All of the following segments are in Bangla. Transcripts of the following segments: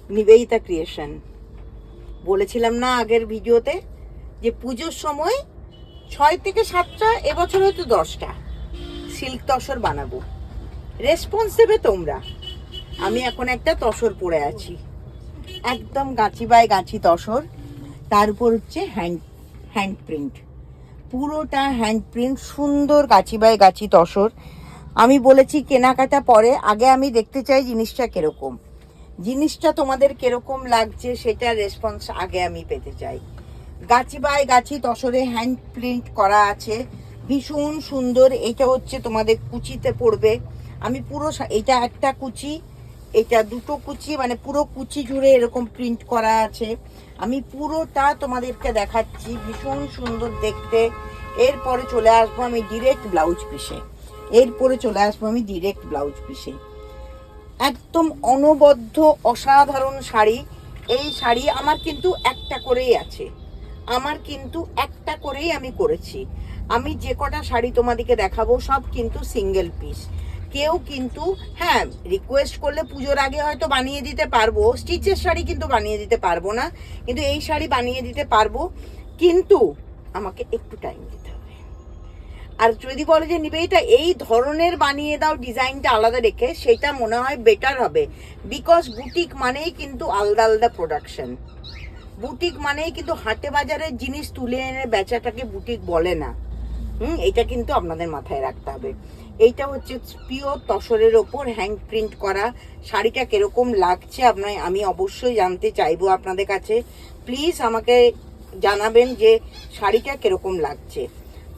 নিবেদিতা ক্রিয়েশন। বলেছিলাম না আগের ভিডিওতে যে পুজোর সময় 6 থেকে 7টা, এবছর হয়তো 10টা সিল্ক তসর বানাবো। রেসপন্স দেবে তোমরা। আমি এখন একটা তসর পরে আছি, একদম গাছি বাই গাছি তসর, তার উপর হচ্ছে হ্যান্ড প্রিন্ট, পুরোটা হ্যান্ড প্রিন্ট, সুন্দর গাছি বাই গাছি তসর। আমি বলেছি কেনাকাটা পরে, আগে আমি দেখতে চাই জিনিসটা কিরকম, জিনিসটা তোমাদের কিরকম লাগছে সেটা রেসপন্স আগে আমি পেতে চাই। গাছি বাই গাছি তসরে হ্যান্ড প্রিন্ট করা আছে, ভীষণ সুন্দর। এটা হচ্ছে তোমাদের কুচিতে পড়বে। আমি পুরো, এটা একটা কুচি, এটা দুটো কুচি, মানে পুরো কুচি জুড়ে এরকম প্রিন্ট করা আছে। আমি পুরোটা তোমাদেরকে দেখাচ্ছি, ভীষণ সুন্দর দেখতে। এরপরে চলে আসবো আমি ডিরেক্ট ব্লাউজ পিসে, একদম অনবদ্য অসাধারণ শাড়ি। এই শাড়ি আমার কিন্তু একটা করেই আছে, আমি করেছি। আমি যে কটা শাড়ি তোমাদেরকে দেখাবো সব কিন্তু সিঙ্গেল পিস। কেউ কিন্তু, হ্যাঁ, রিকোয়েস্ট করলে পুজোর আগে হয়তো বানিয়ে দিতে পারবো, স্টিচের শাড়ি কিন্তু বানিয়ে দিতে পারবো না, কিন্তু এই শাড়ি বানিয়ে দিতে পারবো, কিন্তু আমাকে একটু টাইম দিতে হবে। আর যদি বলে যে নিবেদিতা এই ধরনের বানিয়ে দাও, ডিজাইনটা আলাদা রেখে, সেটা মনে হয় বেটার হবে। বিকজ বুটিক মানেই কিন্তু আলাদা আলাদা প্রোডাকশন, বুটিক মানেই কিন্তু হাটে বাজারের জিনিস তুলে এনে বেচাটাকে বুটিক বলে না। এটা কিন্তু আপনাদের মাথায় রাখতে হবে। এইটা হচ্ছে পিওর তসরের ওপর হ্যান্ড প্রিন্ট করা। শাড়িটা কিরকম লাগছে আমি অবশ্যই জানতে চাইবো আপনাদের কাছে। প্লিজ আমাকে জানাবেন যে শাড়িটা কিরকম লাগছে।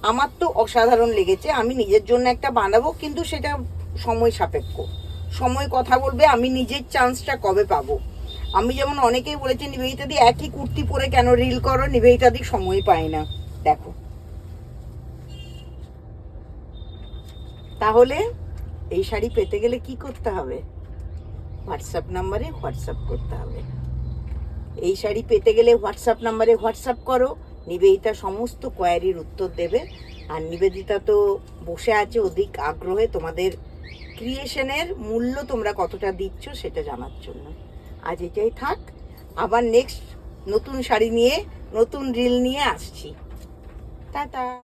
আমার তো অসাধারণ লেগেছে। আমি নিজের জন্য একটা বানাবো, কিন্তু সেটা সময় সাপেক্ষ, সময় কথা বলবে আমি নিজের চান্সটা কবে পাবো। আমি যেমন অনেকেই বলেছে নিবেদিতা দি একই কুর্তি পরে কেন রিল করো, নিবেদিতা দি সময় পায় না। দেখো, তাহলে এই শাড়ি পেতে গেলে কি করতে হবে? হোয়াটসঅ্যাপ নাম্বারে হোয়াটসঅ্যাপ করতে হবে। এই শাড়ি পেতে গেলে হোয়াটসঅ্যাপ নাম্বারে হোয়াটসঅ্যাপ করো, নিবেদিতা সমস্ত কোয়ারির উত্তর দেবে। আর নিবেদিতা তো বসে আছে অধিক আগ্রহে তোমাদের ক্রিয়েশনের মূল্য তোমরা কতটা দিচ্ছ সেটা জানার জন্য। আজ এটাই থাক, আবার নেক্সট নতুন শাড়ি নিয়ে, নতুন রিল নিয়ে আসছি। টাটা।